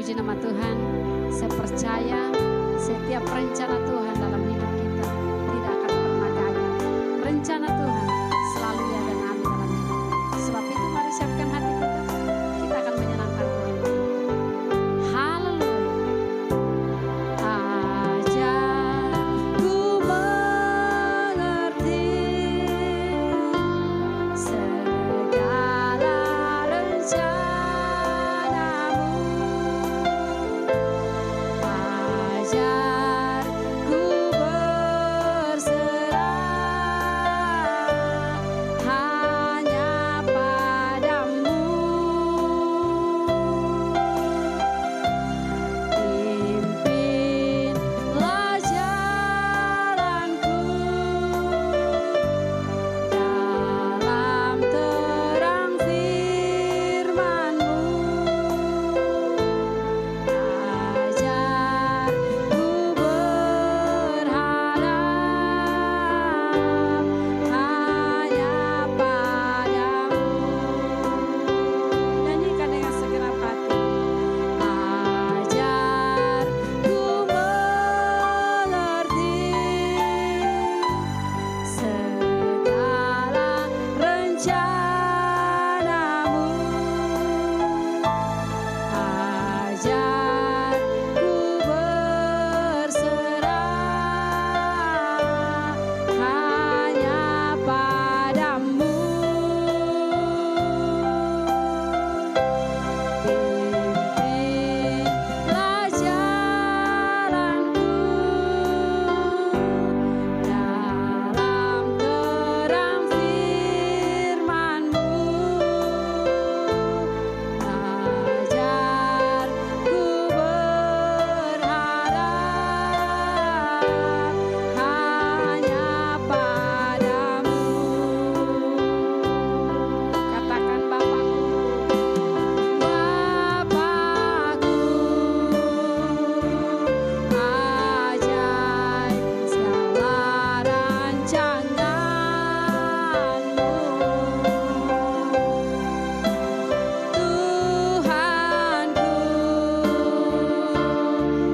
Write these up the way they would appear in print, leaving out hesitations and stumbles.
puji nama Tuhan. Saya percaya setiap rencana Tuhan dalam hidup kita tidak akan pernah gagal. Rencana Tuhan selalu ya dan amin dalam hidup. Sebab itu mari siapkan hati kita. Kita akan menyenangkan Tuhan. Haleluya. Ajarku mengerti segala rencanamu. Ajarku berserah hanya padamu. Pimpinlah jalanku dalam terang firman-Mu. Ajarku berharap hanya padamu. Nyanyikan dengan segenap hati. Ajarku mengerti segala rencanamu. Ajarku berserah hanya padamu. Pimpinlah jalanku dalam terang firman-Mu. Ajarku berharap hanya padamu. Katakan Bapakku, Bapakku, ajaib segala rancangan-Mu. Tuhanku,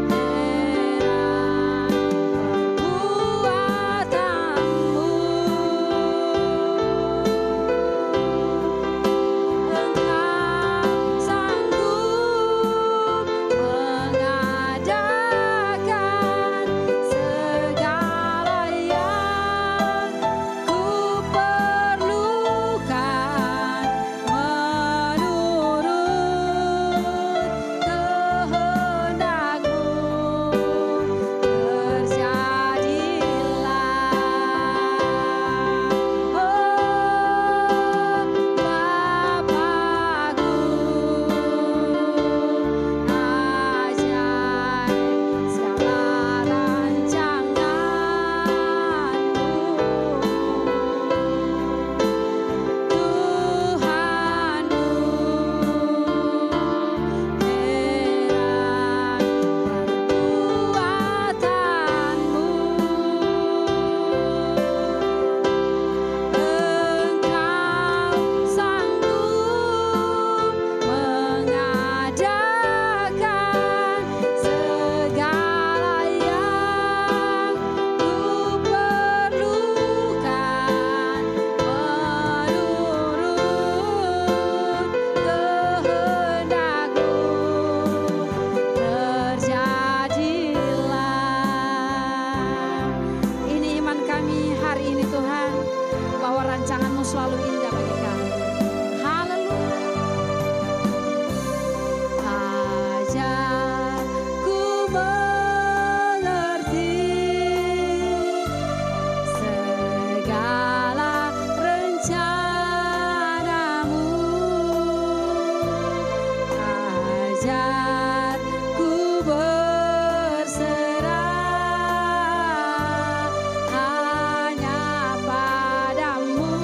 heran perbuatanmu. Engkau sanggup mengadakan segala yang ku perlukan menurut kehendak-Mu. Terjadilah, oh Bapakku, ajaib segala rancangan-Mu. Tuhanku, heran perbuatanmu. Engkau sanggup mengadakan segala yang ku perlukan menurut kehendak-Mu. Terjadilah. Ini iman kami hari ini Tuhan, bahwa rancangan-Mu selalu indah bagi kami. Haleluya. Ajarku mengerti segala rencana-Mu. Ajarku berserah hanya padamu.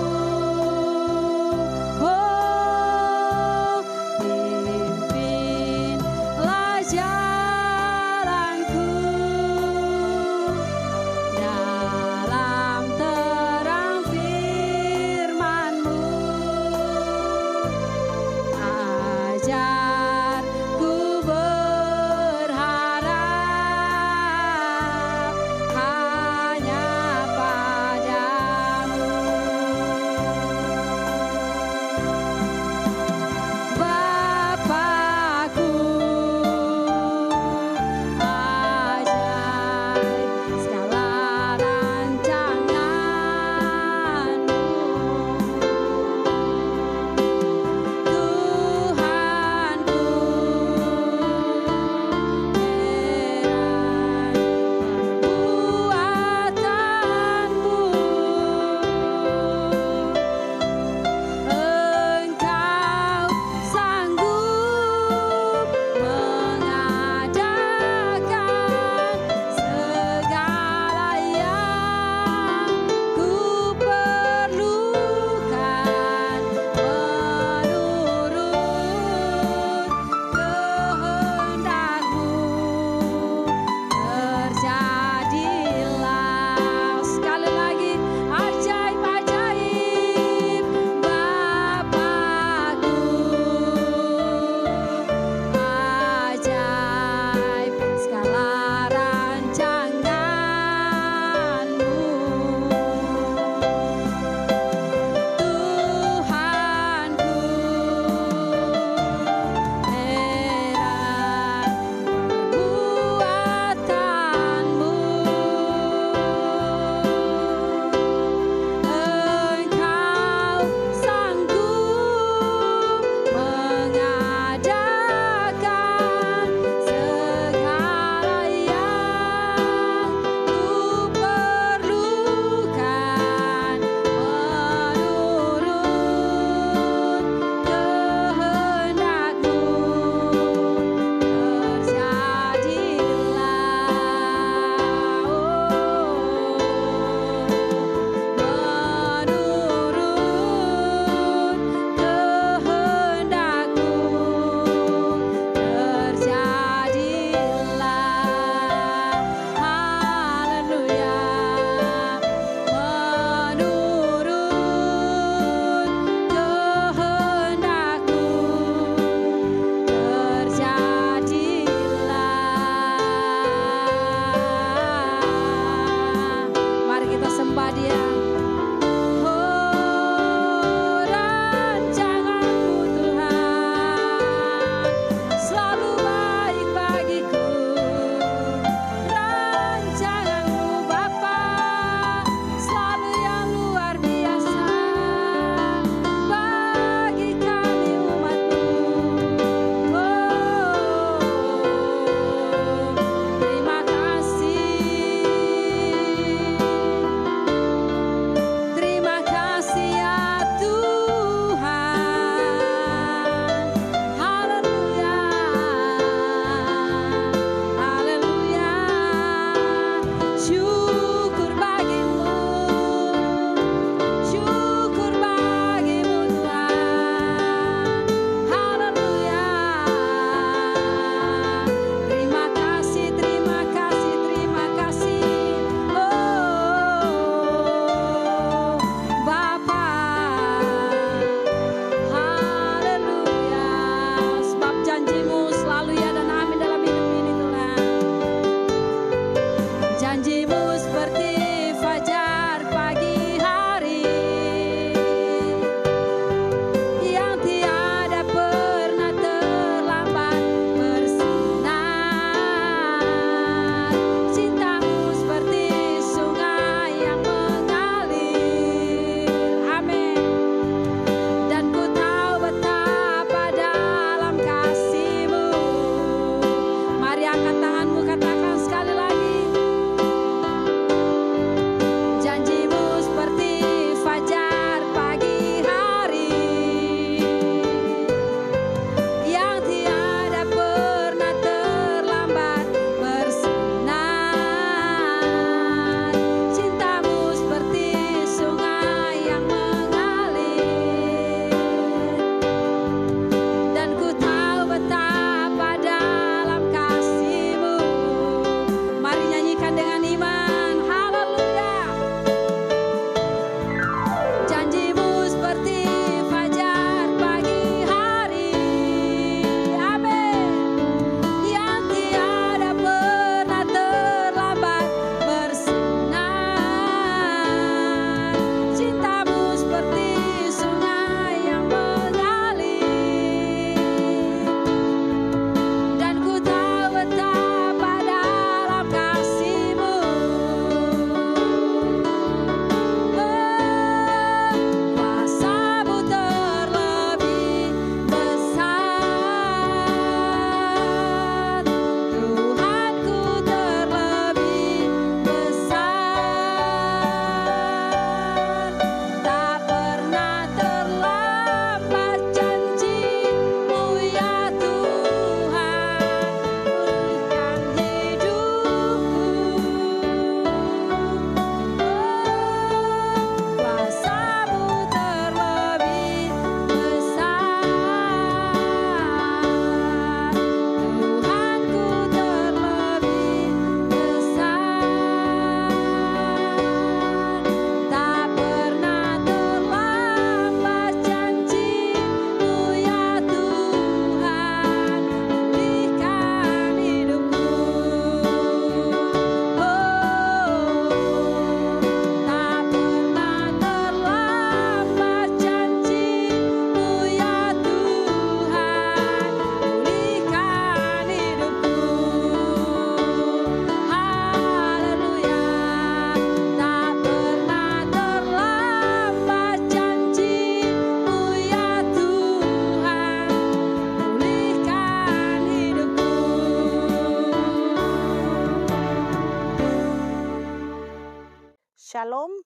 Shalom.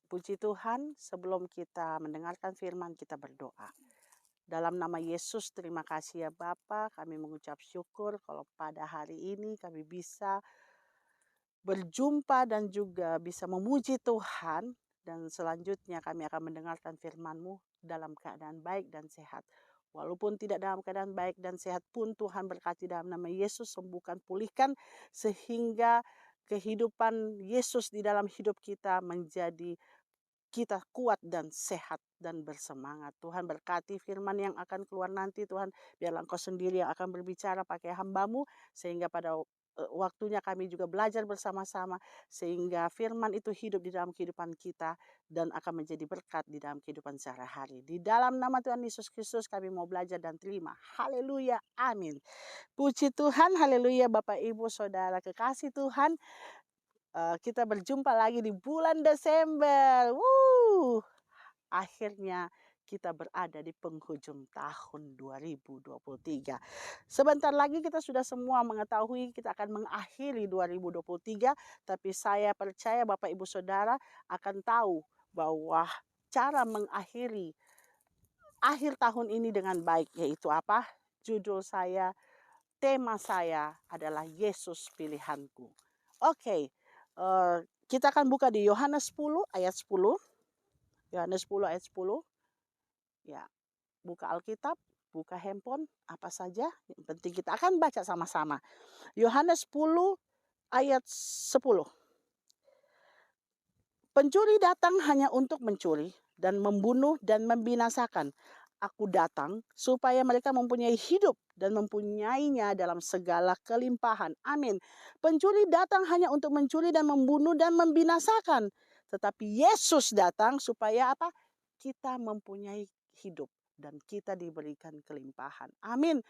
Puji Tuhan, sebelum kita mendengarkan firman, kita berdoa. Dalam nama Yesus, terima kasih ya Bapa, kami mengucap syukur kalau pada hari ini kami bisa berjumpa dan juga bisa memuji Tuhan. Dan selanjutnya kami akan mendengarkan firman-Mu dalam keadaan baik dan sehat. Walaupun tidak dalam keadaan baik dan sehat pun, Tuhan berkati dalam nama Yesus, sembuhkan, pulihkan, sehingga kehidupan Yesus di dalam hidup kita menjadi kita kuat dan sehat dan bersemangat. Tuhan berkati firman yang akan keluar nanti, Tuhan. Biarlah Engkau sendiri yang akan berbicara pakai hamba-Mu, sehingga pada waktunya kami juga belajar bersama-sama, sehingga firman itu hidup di dalam kehidupan kita dan akan menjadi berkat di dalam kehidupan sehari-hari. Di dalam nama Tuhan Yesus Kristus kami mau belajar dan terima. Haleluya, amin. Puji Tuhan, haleluya Bapak Ibu Saudara kekasih Tuhan. Kita berjumpa lagi di bulan Desember. Akhirnya kita berada di penghujung tahun 2023. Sebentar lagi kita sudah semua mengetahui kita akan mengakhiri 2023, tapi saya percaya Bapak Ibu Saudara akan tahu bahwa cara mengakhiri akhir tahun ini dengan baik yaitu apa? Judul saya, tema saya adalah Yesus pilihanku. Oke, kita akan buka di Yohanes 10 ayat 10. Yohanes 10 ayat 10. Ya, buka Alkitab, buka handphone, apa saja. Yang penting kita akan baca sama-sama. Yohanes 10 ayat 10. Pencuri datang hanya untuk mencuri dan membunuh dan membinasakan. Aku datang supaya mereka mempunyai hidup dan mempunyainya dalam segala kelimpahan. Amin. Pencuri datang hanya untuk mencuri dan membunuh dan membinasakan. Tetapi Yesus datang supaya apa? Kita mempunyai hidup dan kita diberikan kelimpahan. Amin.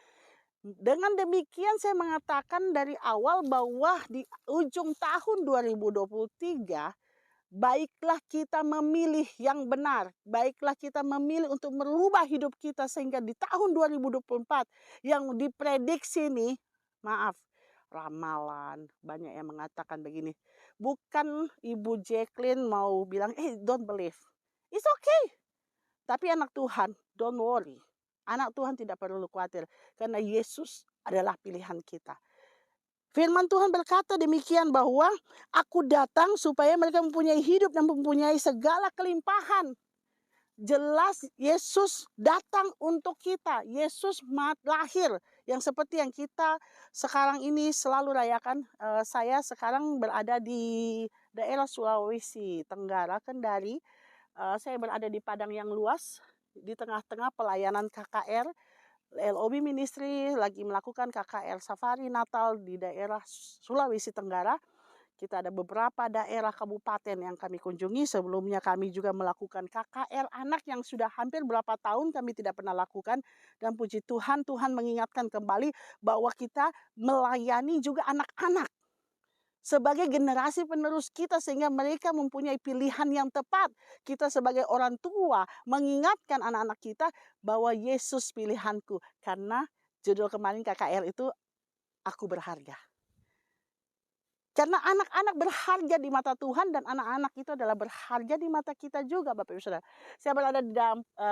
Dengan demikian saya mengatakan dari awal bahwa di ujung tahun 2023, baiklah kita memilih yang benar. Baiklah kita memilih untuk merubah hidup kita sehingga di tahun 2024 yang diprediksi nih, maaf, ramalan banyak yang mengatakan begini. Bukan Ibu Jacqueline mau bilang, don't believe. It's okay. Tapi anak Tuhan, don't worry. Anak Tuhan tidak perlu khawatir karena Yesus adalah pilihan kita. Firman Tuhan berkata demikian bahwa aku datang supaya mereka mempunyai hidup dan mempunyai segala kelimpahan. Jelas Yesus datang untuk kita. Yesus lahir yang seperti yang kita sekarang ini selalu rayakan. Saya sekarang berada di daerah Sulawesi Tenggara, Kendari. Saya berada di padang yang luas di tengah-tengah pelayanan KKR. LOB Ministry lagi melakukan KKR Safari Natal di daerah Sulawesi Tenggara. Kita ada beberapa daerah kabupaten yang kami kunjungi. Sebelumnya kami juga melakukan KKR anak yang sudah hampir berapa tahun kami tidak pernah lakukan. Dan puji Tuhan, Tuhan mengingatkan kembali bahwa kita melayani juga anak-anak sebagai generasi penerus kita sehingga mereka mempunyai pilihan yang tepat. Kita sebagai orang tua mengingatkan anak-anak kita bahwa Yesus pilihanku. Karena judul kemarin KKR itu aku berharga. Karena anak-anak berharga di mata Tuhan dan anak-anak itu adalah berharga di mata kita juga Bapak Ibu Saudara. Saya berada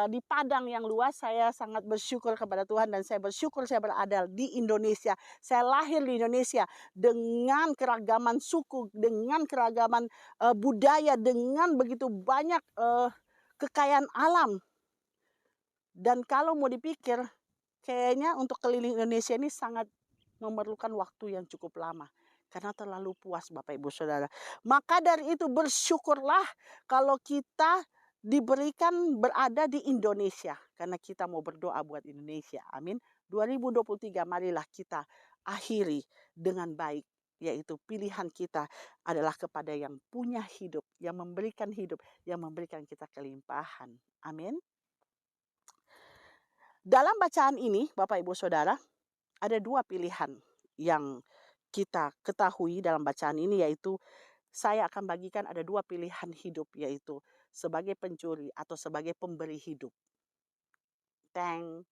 di padang yang luas, saya sangat bersyukur kepada Tuhan dan saya bersyukur saya berada di Indonesia. Saya lahir di Indonesia dengan keragaman suku, dengan keragaman budaya, dengan begitu banyak kekayaan alam. Dan kalau mau dipikir, kayaknya untuk keliling Indonesia ini sangat memerlukan waktu yang cukup lama. Karena terlalu puas Bapak Ibu Saudara. Maka dari itu bersyukurlah kalau kita diberikan berada di Indonesia. Karena kita mau berdoa buat Indonesia. Amin. 2023 marilah kita akhiri dengan baik. Yaitu pilihan kita adalah kepada yang punya hidup. Yang memberikan hidup. Yang memberikan kita kelimpahan. Amin. Dalam bacaan ini Bapak Ibu Saudara ada dua pilihan yang kita ketahui dalam bacaan ini, yaitu saya akan bagikan ada dua pilihan hidup, yaitu sebagai pencuri atau sebagai pemberi hidup. Teng.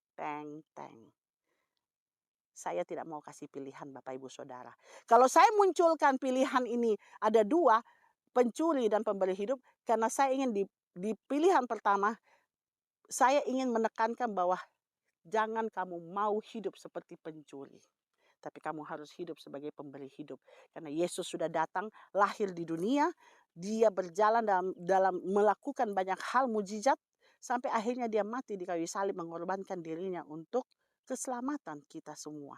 Saya tidak mau kasih pilihan Bapak Ibu Saudara. Kalau saya munculkan pilihan ini ada dua, pencuri dan pemberi hidup, karena saya ingin di pilihan pertama, saya ingin menekankan bahwa jangan kamu mau hidup seperti pencuri, tapi kamu harus hidup sebagai pemberi hidup. Karena Yesus sudah datang, lahir di dunia, dia berjalan dalam melakukan banyak hal mujizat, sampai akhirnya dia mati di kayu salib mengorbankan dirinya untuk keselamatan kita semua.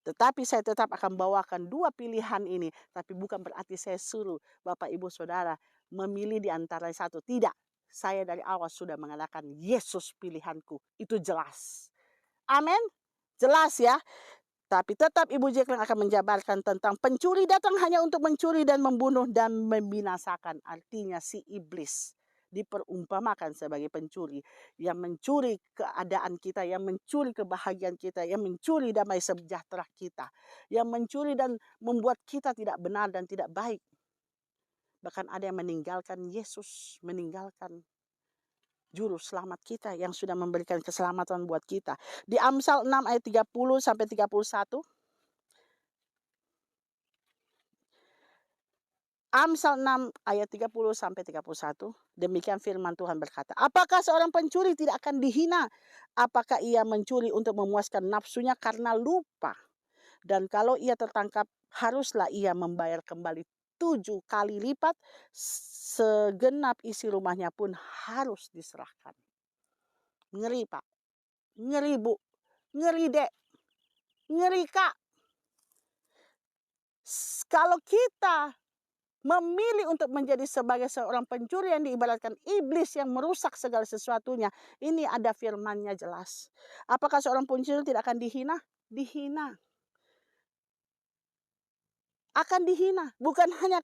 Tetapi saya tetap akan bawakan dua pilihan ini, tapi bukan berarti saya suruh Bapak Ibu Saudara memilih di antara satu. Tidak, saya dari awal sudah mengatakan Yesus pilihanku, itu jelas. Amin, jelas ya. Tapi tetap Ibu Jacqueline akan menjabarkan tentang pencuri datang hanya untuk mencuri dan membunuh dan membinasakan. Artinya si iblis diperumpamakan sebagai pencuri yang mencuri keadaan kita, yang mencuri kebahagiaan kita, yang mencuri damai sejahtera kita, yang mencuri dan membuat kita tidak benar dan tidak baik. Bahkan ada yang meninggalkan Yesus, meninggalkan juru selamat kita yang sudah memberikan keselamatan buat kita. Di Amsal 6 ayat 30 sampai 31. Amsal 6 ayat 30 sampai 31. Demikian firman Tuhan berkata, apakah seorang pencuri tidak akan dihina? Apakah ia mencuri untuk memuaskan nafsunya karena lupa? Dan kalau ia tertangkap, haruslah ia membayar kembali 7 kali lipat, segenap isi rumahnya pun harus diserahkan. Ngeri Pak, ngeri Bu, ngeri Dek, ngeri Kak. Kalau kita memilih untuk menjadi sebagai seorang pencuri yang diibaratkan iblis yang merusak segala sesuatunya, ini ada firman-Nya jelas. Apakah seorang pencuri tidak akan dihina? Dihina. Akan dihina. Bukan hanya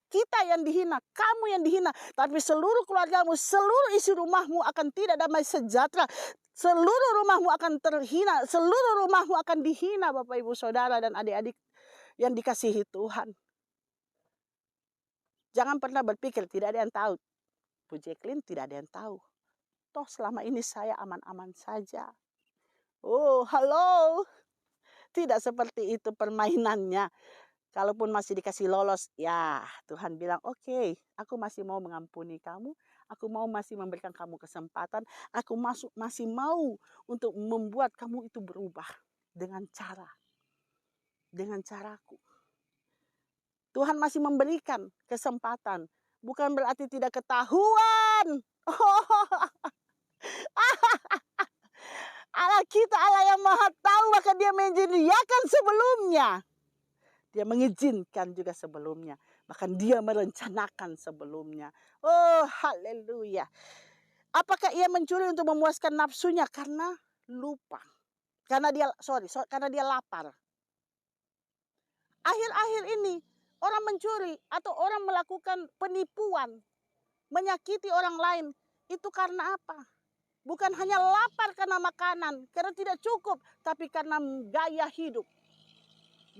kita yang dihina, kamu yang dihina, tapi seluruh keluargamu, seluruh isi rumahmu akan tidak damai sejahtera. Seluruh rumahmu akan terhina, seluruh rumahmu akan dihina Bapak Ibu Saudara dan adik-adik yang dikasihi Tuhan. Jangan pernah berpikir tidak ada yang tahu. Bu Jacqueline, tidak ada yang tahu. Toh selama ini saya aman-aman saja. Oh, halo. Tidak seperti itu permainannya. Kalaupun masih dikasih lolos, ya Tuhan bilang, oke, aku masih mau mengampuni kamu. Aku mau masih memberikan kamu kesempatan. Aku masih mau untuk membuat kamu itu berubah dengan caraku. Tuhan masih memberikan kesempatan. Bukan berarti tidak ketahuan. Allah kita Allah yang maha tahu, maka dia menyediakan sebelumnya. Dia mengizinkan juga sebelumnya. Bahkan dia merencanakan sebelumnya. Oh haleluya. Apakah ia mencuri untuk memuaskan nafsunya? Karena lupa. Karena dia lapar. Akhir-akhir ini orang mencuri atau orang melakukan penipuan, menyakiti orang lain, itu karena apa? Bukan hanya lapar karena makanan, karena tidak cukup, tapi karena gaya hidup.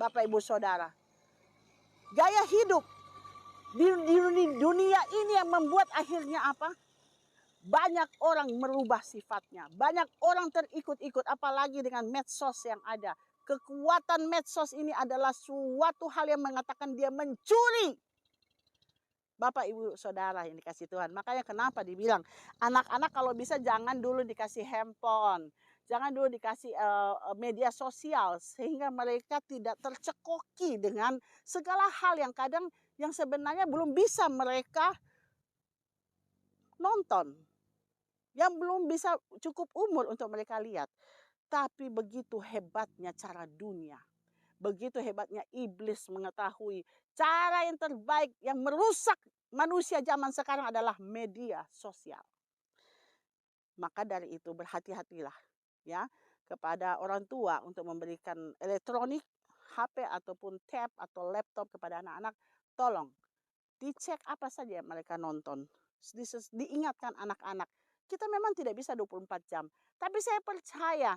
Bapak Ibu Saudara, gaya hidup di dunia ini yang membuat akhirnya apa? Banyak orang merubah sifatnya, banyak orang terikut-ikut, apalagi dengan medsos yang ada. Kekuatan medsos ini adalah suatu hal yang mengatakan dia mencuri. Bapak Ibu Saudara yang dikasih Tuhan. Makanya kenapa dibilang anak-anak kalau bisa jangan dulu dikasih handphone. Jangan dulu dikasih media sosial. Sehingga mereka tidak tercekoki dengan segala hal yang kadang yang sebenarnya belum bisa mereka nonton. Yang belum bisa cukup umur untuk mereka lihat. Tapi begitu hebatnya cara dunia. Begitu hebatnya iblis mengetahui cara yang terbaik yang merusak manusia zaman sekarang adalah media sosial. Maka dari itu berhati-hatilah ya kepada orang tua untuk memberikan elektronik, HP ataupun tab atau laptop kepada anak-anak. Tolong dicek apa saja yang mereka nonton. Diingatkan anak-anak. Kita memang tidak bisa 24 jam. Tapi saya percaya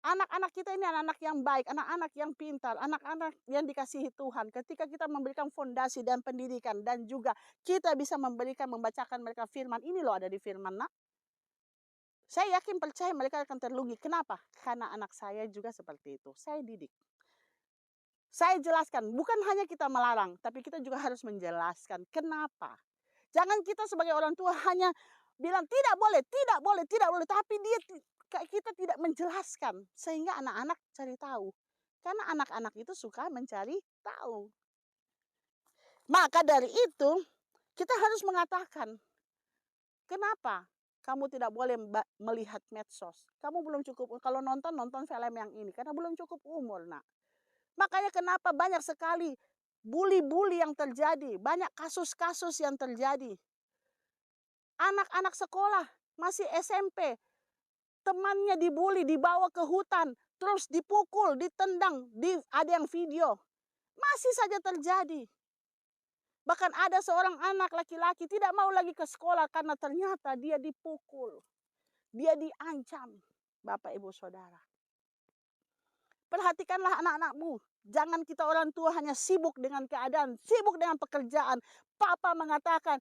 anak-anak kita ini anak-anak yang baik, anak-anak yang pintar, anak-anak yang dikasihi Tuhan. Ketika kita memberikan fondasi dan pendidikan dan juga kita bisa membacakan mereka firman. Ini loh ada di firman nak. Saya yakin percaya mereka akan terlugik. Kenapa? Karena anak saya juga seperti itu. Saya didik. Saya jelaskan, bukan hanya kita melarang, tapi kita juga harus menjelaskan kenapa. Jangan kita sebagai orang tua hanya bilang tidak boleh, tidak boleh, tidak boleh, tapi kita tidak menjelaskan sehingga anak-anak cari tahu. Karena anak-anak itu suka mencari tahu. Maka dari itu, kita harus mengatakan, kenapa kamu tidak boleh melihat medsos? Kamu belum cukup, kalau nonton film yang ini, karena belum cukup umur, nak. Makanya kenapa banyak sekali bully-bully yang terjadi, banyak kasus-kasus yang terjadi. Anak-anak sekolah, masih SMP, temannya dibully, dibawa ke hutan, terus dipukul, ditendang, ada yang video. Masih saja terjadi. Bahkan ada seorang anak laki-laki tidak mau lagi ke sekolah karena ternyata dia dipukul. Dia diancam, Bapak Ibu Saudara. Perhatikanlah anak-anakmu. Jangan kita orang tua hanya sibuk dengan keadaan, sibuk dengan pekerjaan. Papa mengatakan,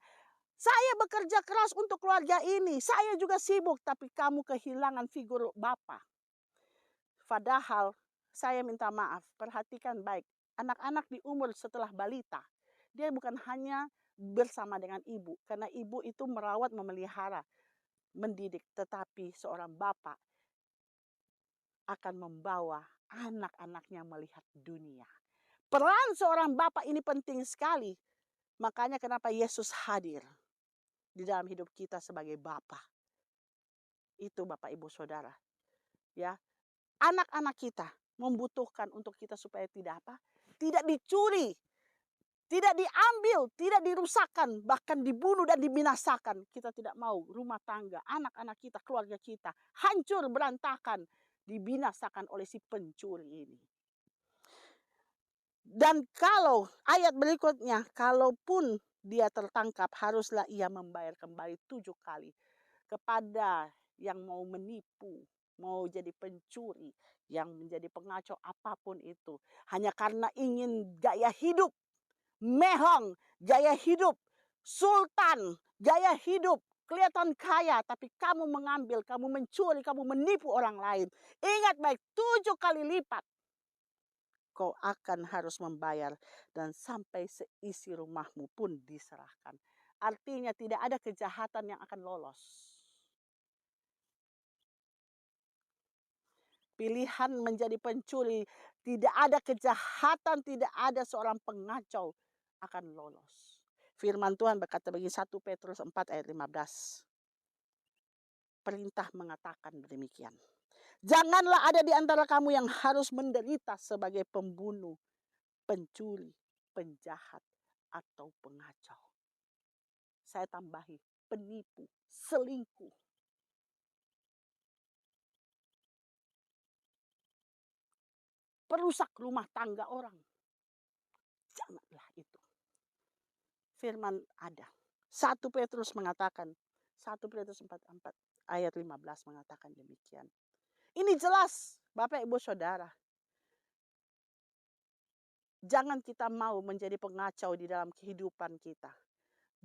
saya bekerja keras untuk keluarga ini. Saya juga sibuk, tapi kamu kehilangan figur Bapak. Padahal saya minta maaf, perhatikan baik. Anak-anak di umur setelah balita, dia bukan hanya bersama dengan ibu. Karena ibu itu merawat, memelihara, mendidik. Tetapi seorang bapak akan membawa anak-anaknya melihat dunia. Peran seorang bapak ini penting sekali. Makanya kenapa Yesus hadir di dalam hidup kita sebagai bapak. Itu Bapak Ibu Saudara. Ya, anak-anak kita membutuhkan untuk kita supaya tidak apa? Tidak dicuri, tidak diambil, tidak dirusakkan, bahkan dibunuh dan dibinasakan. Kita tidak mau rumah tangga, anak-anak kita, keluarga kita hancur berantakan, dibinasakan oleh si pencuri ini. Dan kalau ayat berikutnya, kalaupun dia tertangkap, haruslah ia membayar kembali 7 kali kepada yang mau menipu, mau jadi pencuri, yang menjadi pengacau apapun itu. Hanya karena ingin gaya hidup mehong, gaya hidup sultan, gaya hidup kelihatan kaya, tapi kamu mengambil, kamu mencuri, kamu menipu orang lain. Ingat baik, 7 kali lipat kau akan harus membayar, dan sampai seisi rumahmu pun diserahkan. Artinya tidak ada kejahatan yang akan lolos. Pilihan menjadi pencuri, tidak ada kejahatan, tidak ada seorang pengacau akan lolos. Firman Tuhan berkata bagi 1 Petrus 4 ayat 15. Perintah mengatakan demikian. Janganlah ada di antara kamu yang harus menderita sebagai pembunuh, pencuri, penjahat, atau pengacau. Saya tambahi, penipu, selingkuh. Perusak rumah tangga orang. Janganlah itu. Firman ada. 1 Petrus mengatakan, 1 Petrus 4 ayat 15 mengatakan demikian. Ini jelas, Bapak Ibu Saudara. Jangan kita mau menjadi pengacau di dalam kehidupan kita.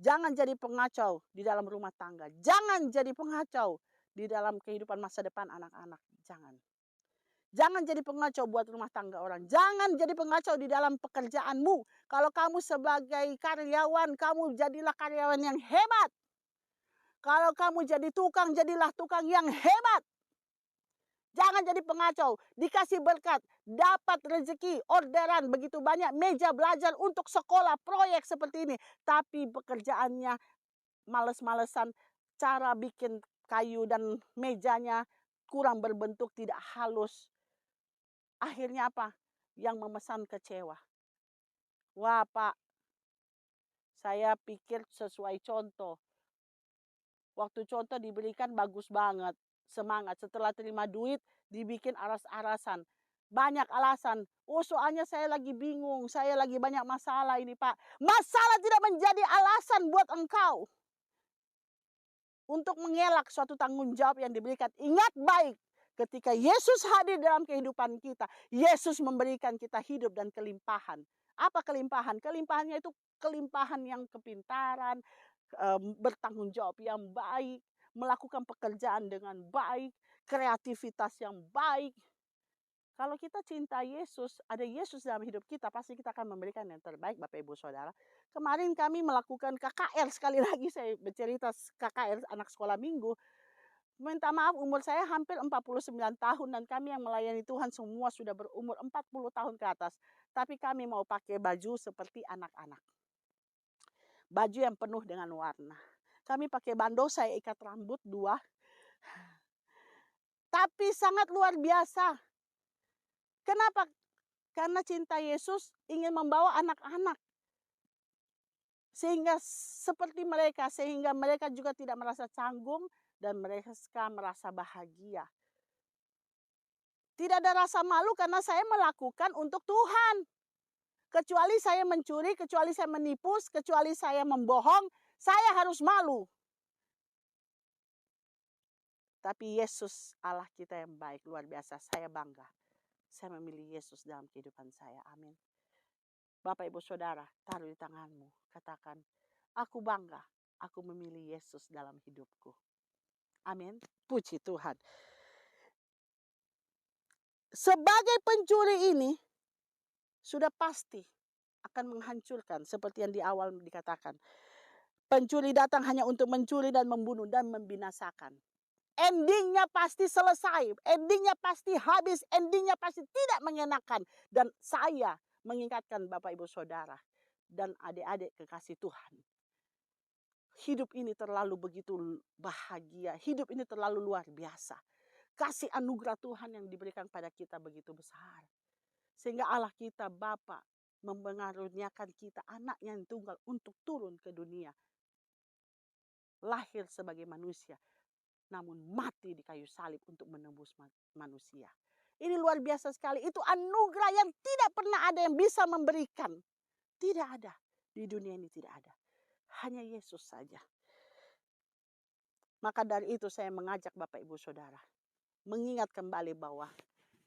Jangan jadi pengacau di dalam rumah tangga. Jangan jadi pengacau di dalam kehidupan masa depan anak-anak. Jangan. Jangan jadi pengacau buat rumah tangga orang. Jangan jadi pengacau di dalam pekerjaanmu. Kalau kamu sebagai karyawan, kamu jadilah karyawan yang hebat. Kalau kamu jadi tukang, jadilah tukang yang hebat. Jangan jadi pengacau, dikasih berkat, dapat rezeki, orderan begitu banyak, meja belajar untuk sekolah, proyek seperti ini. Tapi pekerjaannya males-malesan, cara bikin kayu dan mejanya kurang berbentuk, tidak halus. Akhirnya apa? Yang memesan kecewa. Wah Pak, saya pikir sesuai contoh. Waktu contoh diberikan bagus banget, semangat. Setelah terima duit, dibikin aras-arasan. Banyak alasan. Oh soalnya saya lagi bingung, saya lagi banyak masalah ini Pak. Masalah tidak menjadi alasan buat engkau untuk mengelak suatu tanggung jawab yang diberikan. Ingat baik, ketika Yesus hadir dalam kehidupan kita, Yesus memberikan kita hidup dan kelimpahan. Apa kelimpahan? Kelimpahannya itu kelimpahan yang kepintaran, bertanggung jawab yang baik, melakukan pekerjaan dengan baik, kreativitas yang baik. Kalau kita cinta Yesus, ada Yesus dalam hidup kita, pasti kita akan memberikan yang terbaik, Bapak Ibu Saudara. Kemarin kami melakukan KKR, sekali lagi saya bercerita KKR anak sekolah minggu. Minta maaf, umur saya hampir 49 tahun dan kami yang melayani Tuhan semua sudah berumur 40 tahun ke atas. Tapi kami mau pakai baju seperti anak-anak. Baju yang penuh dengan warna. Kami pakai bando, saya ikat rambut 2. Tapi sangat luar biasa. Kenapa? Karena cinta Yesus ingin membawa anak-anak. Sehingga seperti mereka, sehingga mereka juga tidak merasa canggung dan mereka merasa bahagia. Tidak ada rasa malu karena saya melakukan untuk Tuhan. Kecuali saya mencuri, kecuali saya menipu, kecuali saya membohong, saya harus malu. Tapi Yesus Allah kita yang baik, luar biasa, saya bangga. Saya memilih Yesus dalam kehidupan saya. Amin. Bapak Ibu Saudara, taruh di tanganmu. Katakan, aku bangga, aku memilih Yesus dalam hidupku. Amin. Puji Tuhan. Sebagai pencuri ini, sudah pasti akan menghancurkan. Seperti yang di awal dikatakan. Pencuri datang hanya untuk mencuri dan membunuh dan membinasakan. Endingnya pasti selesai, endingnya pasti habis, endingnya pasti tidak mengenakan. Dan saya mengingatkan Bapak Ibu Saudara dan adik-adik kekasih Tuhan. Hidup ini terlalu begitu bahagia, hidup ini terlalu luar biasa. Kasih anugerah Tuhan yang diberikan pada kita begitu besar. Sehingga Allah kita Bapa mengaruniakan kita anaknya yang tunggal untuk turun ke dunia. Lahir sebagai manusia. Namun mati di kayu salib untuk menembus manusia. Ini luar biasa sekali. Itu anugerah yang tidak pernah ada yang bisa memberikan. Tidak ada. Di dunia ini tidak ada. Hanya Yesus saja. Maka dari itu saya mengajak Bapak Ibu Saudara. Mengingat kembali bahwa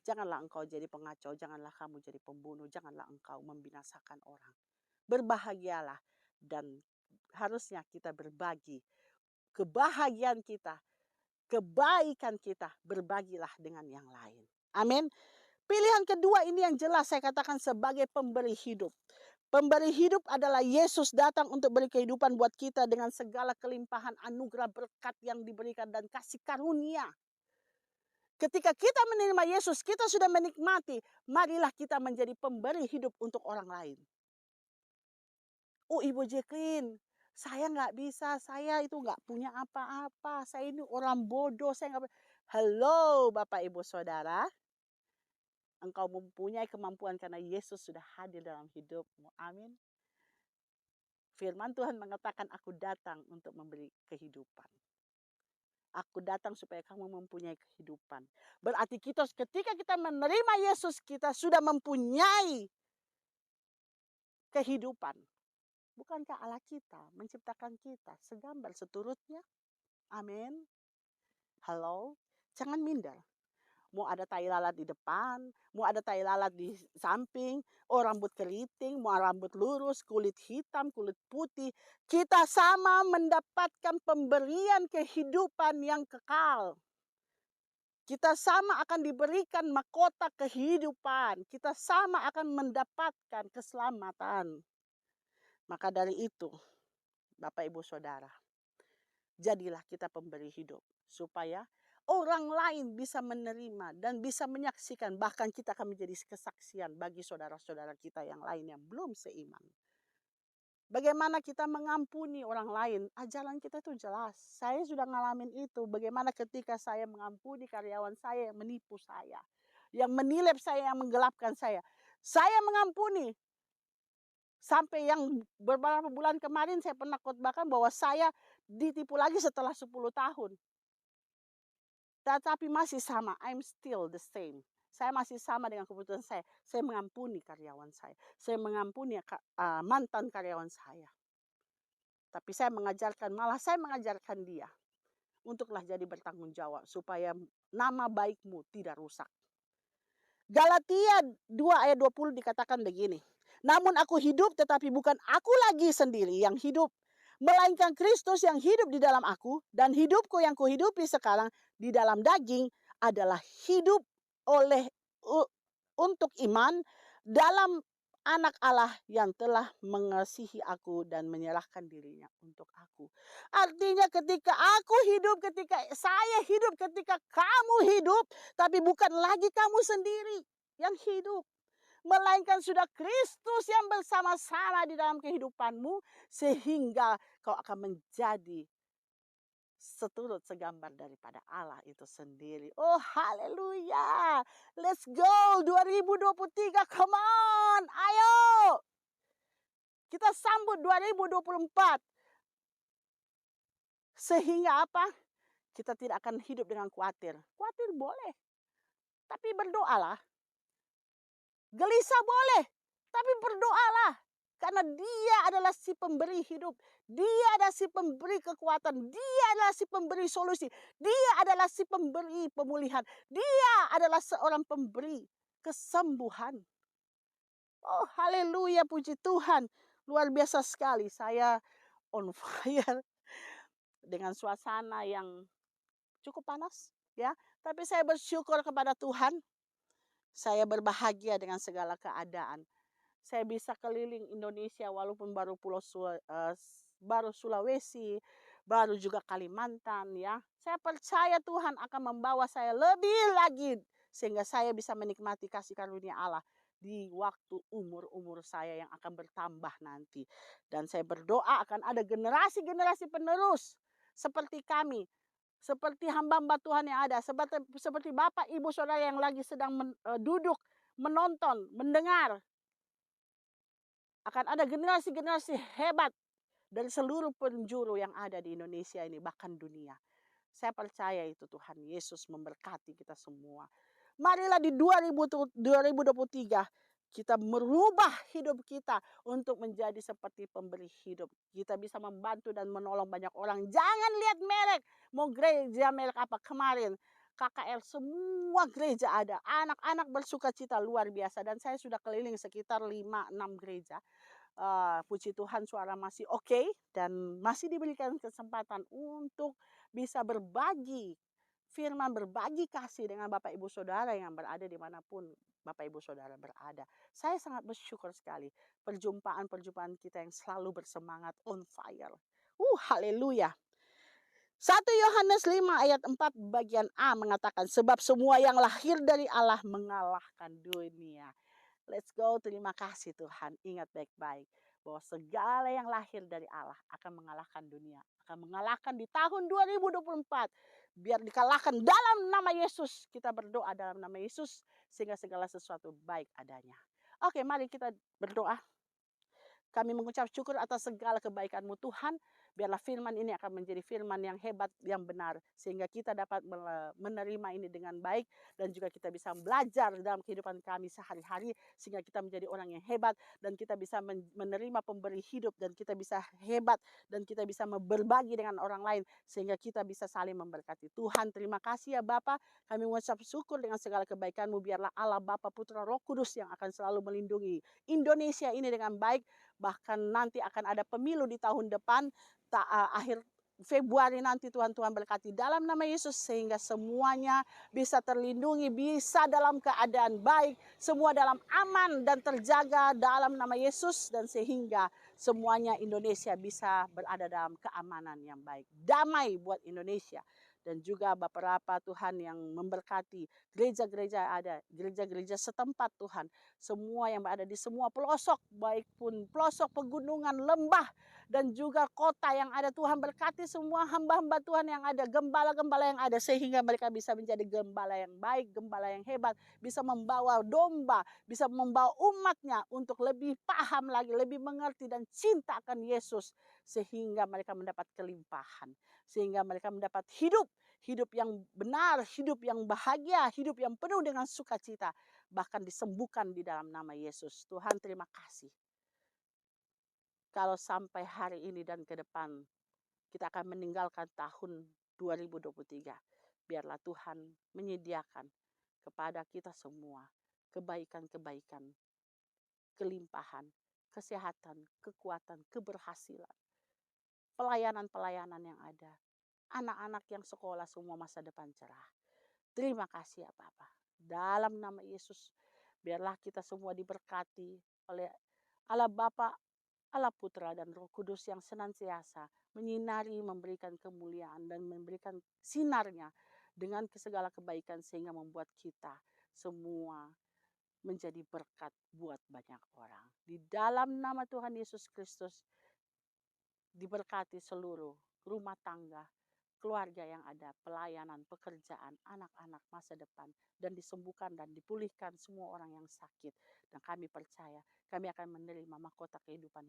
janganlah engkau jadi pengacau. Janganlah kamu jadi pembunuh. Janganlah engkau membinasakan orang. Berbahagialah. Dan harusnya kita berbagi. Kebahagiaan kita. Kebaikan kita berbagilah dengan yang lain. Amin. Pilihan kedua ini yang jelas saya katakan sebagai pemberi hidup. Pemberi hidup adalah Yesus datang untuk beri kehidupan buat kita dengan segala kelimpahan anugerah berkat yang diberikan dan kasih karunia. Ketika kita menerima Yesus, kita sudah menikmati. Marilah kita menjadi pemberi hidup untuk orang lain. Oh Ibu Jacqueline, saya nggak bisa, saya itu nggak punya apa-apa, saya ini orang bodoh, saya nggak. Halo Bapak Ibu Saudara, engkau mempunyai kemampuan karena Yesus sudah hadir dalam hidupmu. Amin. Firman Tuhan mengatakan, aku datang untuk memberi kehidupan. Aku datang supaya kamu mempunyai kehidupan. Berarti ketika kita menerima Yesus, kita sudah mempunyai kehidupan. Bukankah Allah kita menciptakan kita segambar seturutnya? Amin. Halo, jangan minder. Mau ada tai lalat di depan, mau ada tai lalat di samping, rambut keriting, mau rambut lurus, kulit hitam, kulit putih. Kita sama mendapatkan pemberian kehidupan yang kekal. Kita sama akan diberikan mahkota kehidupan. Kita sama akan mendapatkan keselamatan. Maka dari itu, Bapak Ibu Saudara, jadilah kita pemberi hidup. Supaya orang lain bisa menerima dan bisa menyaksikan. Bahkan kita akan menjadi kesaksian bagi saudara-saudara kita yang lain yang belum seiman. Bagaimana kita mengampuni orang lain. Ajaran kita itu jelas. Saya sudah ngalamin itu. Bagaimana ketika saya mengampuni karyawan saya yang menipu saya. Yang menilep saya, yang menggelapkan saya. Saya mengampuni. Sampai yang beberapa bulan kemarin saya pernah khotbahkan bahwa saya ditipu lagi setelah 10 tahun. Tetapi masih sama, I'm still the same. Saya masih sama dengan keputusan saya. Saya mengampuni karyawan saya. Saya mengampuni mantan karyawan saya. Tapi saya mengajarkan dia. Untuklah jadi bertanggung jawab supaya nama baikmu tidak rusak. Galatia 2 ayat 20 dikatakan begini. Namun aku hidup tetapi bukan aku lagi sendiri yang hidup. Melainkan Kristus yang hidup di dalam aku. Dan hidupku yang kuhidupi sekarang di dalam daging adalah hidup oleh untuk iman dalam anak Allah yang telah mengasihi aku dan menyerahkan dirinya untuk aku. Artinya ketika aku hidup, ketika saya hidup, ketika kamu hidup, tapi bukan lagi kamu sendiri yang hidup, melainkan sudah Kristus yang bersama-sama di dalam kehidupanmu, sehingga kau akan menjadi seturut segambar daripada Allah itu sendiri. Oh haleluya. Let's go 2023, come on. Ayo. Kita sambut 2024. Sehingga apa? Kita tidak akan hidup dengan khawatir. Khawatir boleh, tapi berdoalah. Gelisah boleh, tapi berdoalah. Karena dia adalah si pemberi hidup. Dia adalah si pemberi kekuatan. Dia adalah si pemberi solusi. Dia adalah si pemberi pemulihan. Dia adalah seorang pemberi kesembuhan. Oh haleluya, puji Tuhan. Luar biasa sekali. Saya on fire dengan suasana yang cukup panas. Ya, tapi saya bersyukur kepada Tuhan. Saya berbahagia dengan segala keadaan. Saya bisa keliling Indonesia walaupun baru baru Sulawesi, baru juga Kalimantan ya. Saya percaya Tuhan akan membawa saya lebih lagi sehingga saya bisa menikmati kasih karunia Allah di waktu umur saya yang akan bertambah nanti. Dan saya berdoa akan ada generasi-generasi penerus seperti kami, seperti hamba-hamba Tuhan yang ada, seperti Bapak Ibu Saudara yang lagi sedang duduk menonton, mendengar. Akan ada generasi-generasi hebat dari seluruh penjuru yang ada di Indonesia ini, bahkan dunia. Saya percaya itu Tuhan Yesus memberkati kita semua. Marilah di 2023 kita merubah hidup kita untuk menjadi seperti pemberi hidup. Kita bisa membantu dan menolong banyak orang. Jangan lihat merek, mau gereja merek apa kemarin. KKR semua gereja ada. Anak-anak bersuka cita luar biasa. Dan saya sudah keliling sekitar 5-6 gereja. Puji Tuhan suara masih oke. Dan masih diberikan kesempatan untuk bisa berbagi firman, berbagi kasih dengan Bapak Ibu Saudara yang berada dimanapun Bapak Ibu Saudara berada. Saya sangat bersyukur sekali perjumpaan-perjumpaan kita yang selalu bersemangat on fire. Haleluya. 1 Yohanes 5 ayat 4 bagian A mengatakan, sebab semua yang lahir dari Allah mengalahkan dunia. Let's go, terima kasih Tuhan. Ingat baik-baik bahwa segala yang lahir dari Allah akan mengalahkan dunia. Akan mengalahkan di tahun 2024. Biar dikalahkan dalam nama Yesus. Kita berdoa dalam nama Yesus sehingga segala sesuatu baik adanya. Oke, mari kita berdoa. Kami mengucap syukur atas segala kebaikan-Mu Tuhan. Biarlah firman ini akan menjadi firman yang hebat, yang benar. Sehingga kita dapat menerima ini dengan baik. Dan juga kita bisa belajar dalam kehidupan kami sehari-hari. Sehingga kita menjadi orang yang hebat. Dan kita bisa menerima pemberi hidup. Dan kita bisa hebat. Dan kita bisa berbagi dengan orang lain. Sehingga kita bisa saling memberkati. Tuhan terima kasih ya Bapa. Kami mengucap syukur dengan segala kebaikan-Mu. Biarlah Allah Bapa Putra Roh Kudus yang akan selalu melindungi Indonesia ini dengan baik. Bahkan nanti akan ada pemilu di tahun depan, akhir Februari nanti Tuhan berkati dalam nama Yesus sehingga semuanya bisa terlindungi, bisa dalam keadaan baik, semua dalam aman dan terjaga dalam nama Yesus dan sehingga semuanya Indonesia bisa berada dalam keamanan yang baik. Damai buat Indonesia. Dan juga beberapa Tuhan yang memberkati gereja-gereja ada, gereja-gereja setempat Tuhan. Semua yang berada di semua pelosok, baik pun pelosok pegunungan, lembah, dan juga kota yang ada. Tuhan berkati semua hamba-hamba Tuhan yang ada, gembala-gembala yang ada. Sehingga mereka bisa menjadi gembala yang baik, gembala yang hebat. Bisa membawa domba, bisa membawa umatnya untuk lebih paham lagi, lebih mengerti dan cinta akan Yesus. Sehingga mereka mendapat kelimpahan. Sehingga mereka mendapat hidup yang benar, hidup yang bahagia, hidup yang penuh dengan sukacita. Bahkan disembuhkan di dalam nama Yesus. Tuhan terima kasih. Kalau sampai hari ini dan ke depan kita akan meninggalkan tahun 2023. Biarlah Tuhan menyediakan kepada kita semua kebaikan-kebaikan, kelimpahan, kesehatan, kekuatan, keberhasilan, pelayanan-pelayanan yang ada. Anak-anak yang sekolah semua masa depan cerah. Terima kasih ya Bapa. Dalam nama Yesus Biarlah kita semua diberkati oleh Allah Bapa, Allah Putra dan Roh Kudus yang senantiasa menyinari, memberikan kemuliaan dan memberikan sinarnya dengan segala kebaikan sehingga membuat kita semua menjadi berkat buat banyak orang. Di dalam nama Tuhan Yesus Kristus diberkati seluruh rumah tangga, keluarga yang ada, pelayanan, pekerjaan, anak-anak, masa depan, dan disembuhkan dan dipulihkan semua orang yang sakit. Dan kami percaya kami akan menerima mahkota kehidupan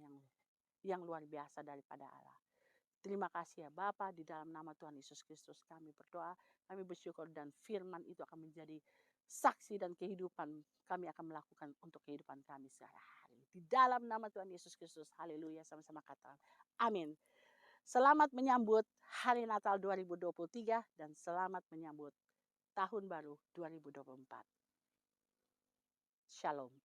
yang luar biasa daripada Allah. Terima kasih ya Bapa, di dalam nama Tuhan Yesus Kristus kami berdoa, kami bersyukur dan firman itu akan menjadi saksi dan kehidupan kami akan melakukan untuk kehidupan kami sehari-hari. Di dalam nama Tuhan Yesus Kristus, haleluya, sama-sama katakan amin. Selamat menyambut Hari Natal 2023 dan selamat menyambut Tahun Baru 2024. Shalom.